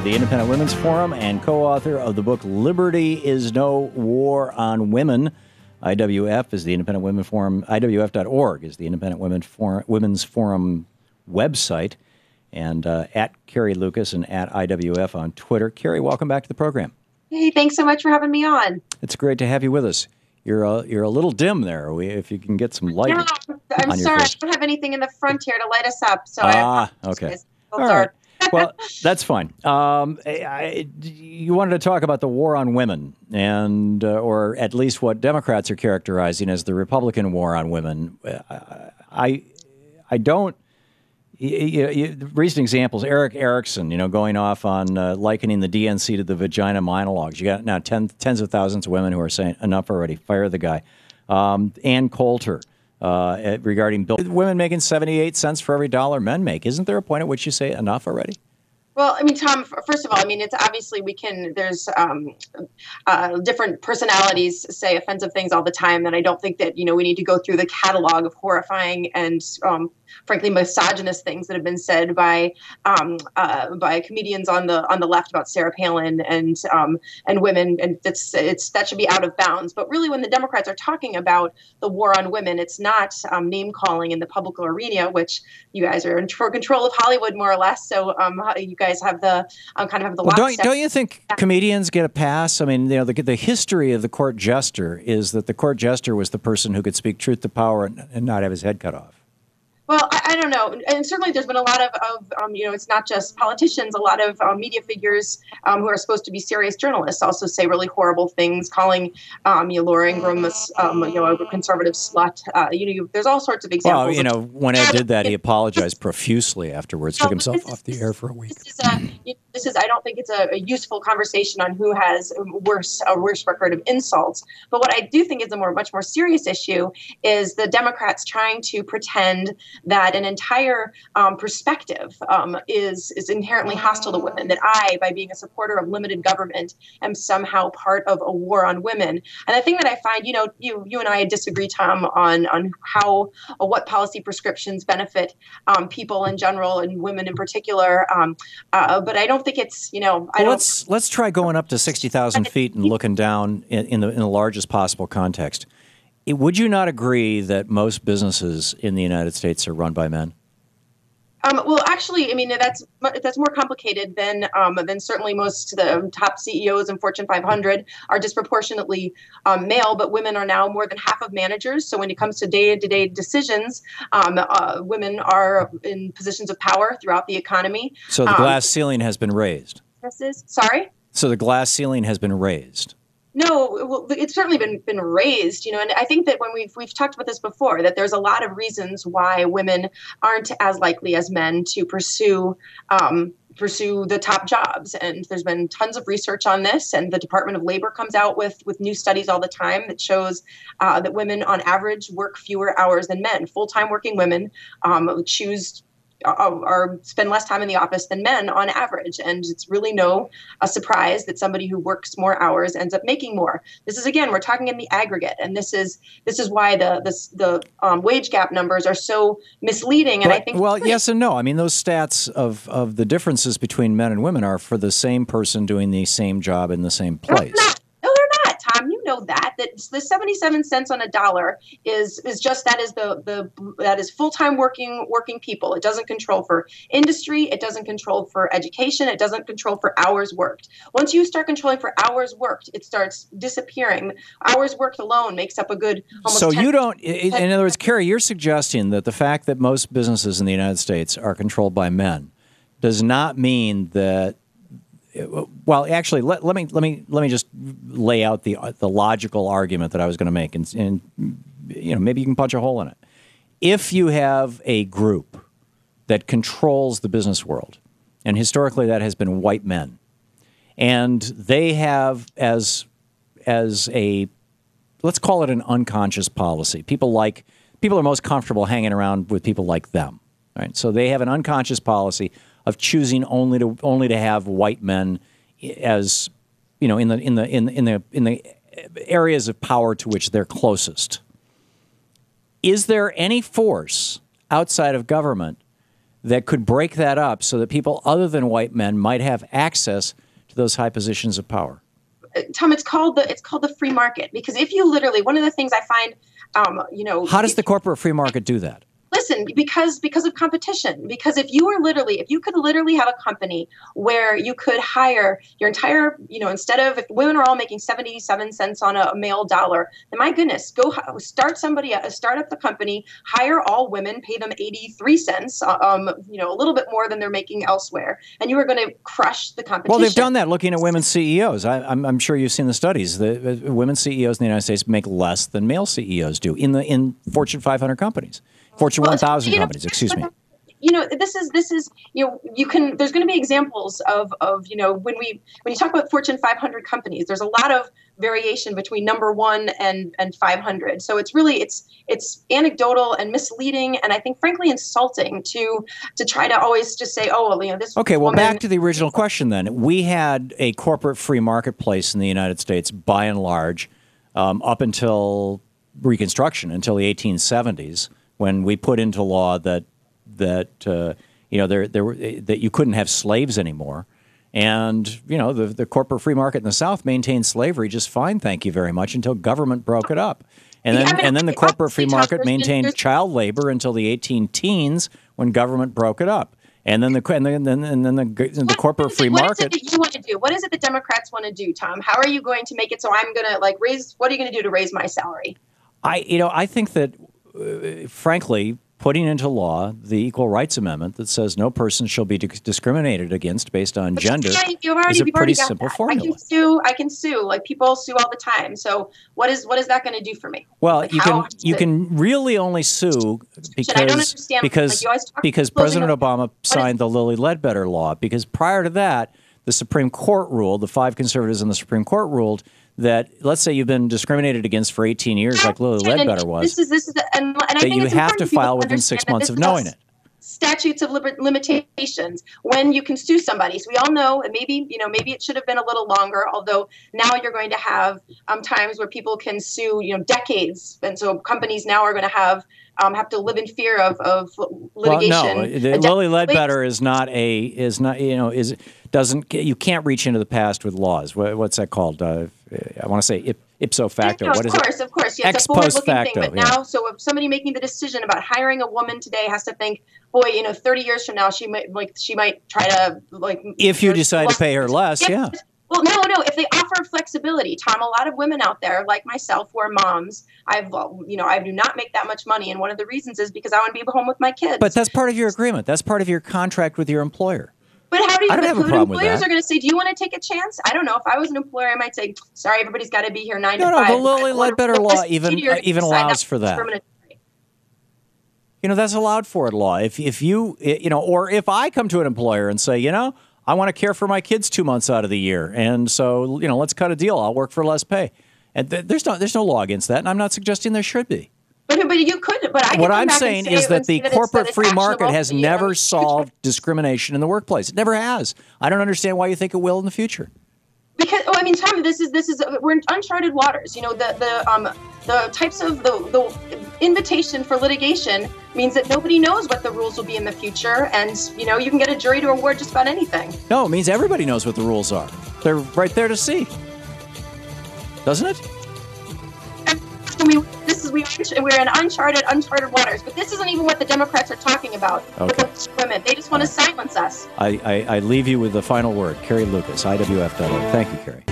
of the Independent Women's Forum and co-author of the book Liberty is No War on Women. IWF is the Independent Women's Forum. IWF.org is the Independent Women's Forum website. And at Carrie Lukas and at IWF on Twitter. Carrie, welcome back to the program. Hey, thanks so much for having me on. It's great to have you with us. You're a little dim there. If you can get some light. No, I'm sorry. I don't have anything in the front here to light us up. So okay. All right. Well, that's fine. You wanted to talk about the war on women, and or at least what Democrats are characterizing as the Republican war on women. I don't. Recent examples, Eric Erickson, going off on likening the DNC to the vagina monologues. You got now tens of thousands of women who are saying, enough already, fire the guy. Ann Coulter, regarding women making 78 cents for every dollar men make. Isn't there a point at which you say enough already? Well, I mean, Tom, first of all, I mean, it's obviously there's different personalities say offensive things all the time. And I don't think that, we need to go through the catalog of horrifying and frankly, misogynist things that have been said by comedians on the left about Sarah Palin and women, and that should be out of bounds. But really, when the Democrats are talking about the war on women, it's not name calling in the public arena, which you guys are in control of Hollywood more or less. So you guys have the kind of have the. Well, don't you think comedians get a pass? I mean, the history of the court jester is that the court jester was the person who could speak truth to power and not have his head cut off. Well, I don't know. And certainly there's been a lot of it's not just politicians. A lot of media figures who are supposed to be serious journalists also say really horrible things, calling Laura Ingraham a conservative slut. There's all sorts of examples. Well, when Ed did that, he apologized profusely afterwards, took himself off the air for a week. I don't think it's a useful conversation on who has a worse record of insults. But what I do think is a much more serious issue is the Democrats trying to pretend that an entire perspective is inherently hostile to women, that I, by being a supporter of limited government, am somehow part of a war on women. And the thing that I find, you and I disagree, Tom, on how what policy prescriptions benefit people in general and women in particular. But I don't think it's, Let's try going up to 60,000 feet and looking down in the largest possible context. Would you not agree that most businesses in the United States are run by men? Well, actually, I mean, that's more complicated than certainly most of the top CEOs in Fortune 500 are disproportionately male, but women are now more than half of managers. So when it comes to day-to-day decisions, women are in positions of power throughout the economy. So the glass ceiling has been raised. Sorry? So the glass ceiling has been raised. No, well, it's certainly been raised, and I think that when we've talked about this before, that there's a lot of reasons why women aren't as likely as men to pursue the top jobs. And there's been tons of research on this, and the Department of Labor comes out with new studies all the time that shows that women on average work fewer hours than men. Full-time working women choose or spend less time in the office than men on average. And it's really a surprise that somebody who works more hours ends up making more. This is, again, we're talking in the aggregate. And this is why the wage gap numbers are so misleading. And I think, well, yes and no. I mean, those stats of the differences between men and women are for the same person doing the same job in the same place. No, they're not, Tom. You know that the 77 cents on a dollar is just that is full-time working people. It doesn't control for industry. It doesn't control for education. It doesn't control for hours worked. Once you start controlling for hours worked, it starts disappearing. Hours worked alone makes up a good almost. So you don't. In other words, Carrie, you're suggesting that the fact that most businesses in the United States are controlled by men does not mean that. Well, actually, let me just lay out the logical argument that I was going to make, and maybe you can punch a hole in it. If you have a group that controls the business world, and historically that has been white men, and they have as a, let's call it an unconscious policy. People are most comfortable hanging around with people like them, right? So they have an unconscious policy of choosing only to have white men as in the areas of power to which they're closest. Is there any force outside of government that could break that up so that people other than white men might have access to those high positions of power? Tom, it's called the free market, because if you literally, one of the things I find, how does the corporate free market do that? Listen, because of competition. Because if you could literally have a company where you could hire your entire, instead of, if women are all making 77 cents on a male dollar, then my goodness, go start up the company, hire all women, pay them 83 cents, a little bit more than they're making elsewhere, and you are going to crush the competition. Well, they've done that looking at women CEOs. I'm sure you've seen the studies. The women CEOs in the United States make less than male CEOs do in Fortune 500 companies. Fortune 1000 companies, excuse me. This is there's going to be examples of when you talk about Fortune 500 companies, there's a lot of variation between number 1 and 500. So it's really it's anecdotal and misleading, and I think frankly insulting to try to always just say, oh, well, this. Okay, well, back to the original question then. We had a corporate free marketplace in the United States by and large up until Reconstruction, until the 1870s. When we put into law that you couldn't have slaves anymore, and the corporate free market in the South maintained slavery just fine, thank you very much, until government broke it up, and then the corporate free market maintained child labor until the 18-teens when government broke it up, and then the corporate free market. What is it that you want to do? What is it that Democrats want to do, Tom? How are you going to make it so I'm going to raise? What are you going to do to raise my salary? I think that. Frankly, putting into law the Equal Rights Amendment that says no person shall be discriminated against based on gender is a pretty simple formula. I can sue. Like, people sue all the time. So what is that going to do for me? Well, you can really only sue because President Obama signed the Lilly Ledbetter law. Because prior to that, the Supreme Court ruled, the 5 conservatives in the Supreme Court ruled that, let's say you've been discriminated against for 18 years, like Lilly Ledbetter was, that you have to file within 6 months of knowing it. Statutes of limitations when you can sue somebody. So we all know, and maybe it should have been a little longer, although now you're going to have times where people can sue, decades. And so companies now are going to have to live in fear of litigation. Well, no, Lilly Ledbetter you can't reach into the past with laws. What's that called? I want to say ipso facto. No, what is it? Of course. Yes, ex it's a post forward-looking facto. thing. But now, so if somebody making the decision about hiring a woman today has to think, boy, 30 years from now, she might try to If you decide to pay her less, yeah. Well, no. If they offer flexibility, Tom, a lot of women out there, like myself, who are moms, I do not make that much money, and one of the reasons is because I want to be home with my kids. But that's part of your agreement. That's part of your contract with your employer. But how do you? I don't have a problem with that. Employers are going to say, "Do you want to take a chance?" I don't know. If I was an employer, I might say, "Sorry, everybody's got to be here 9 to 5." No, the Lilly Ledbetter law even allows for that. That's allowed for in law. If you or if I come to an employer and say, I want to care for my kids 2 months out of the year, and so let's cut a deal. I'll work for less pay, and there's no law against that, and I'm not suggesting there should be. But you could. But what I'm saying is that the corporate free market has never solved discrimination in the workplace. It never has. I don't understand why you think it will in the future. Because Tom, this is we're in uncharted waters. The types of the invitation for litigation means that nobody knows what the rules will be in the future, and you can get a jury to award just about anything. No, it means everybody knows what the rules are. They're right there to see, doesn't it? We're in uncharted waters, but this isn't even what the Democrats are talking about. Okay. With women, they just want to silence us. I leave you with the final word. Carrie Lukas, IWF.org. Thank you, Carrie.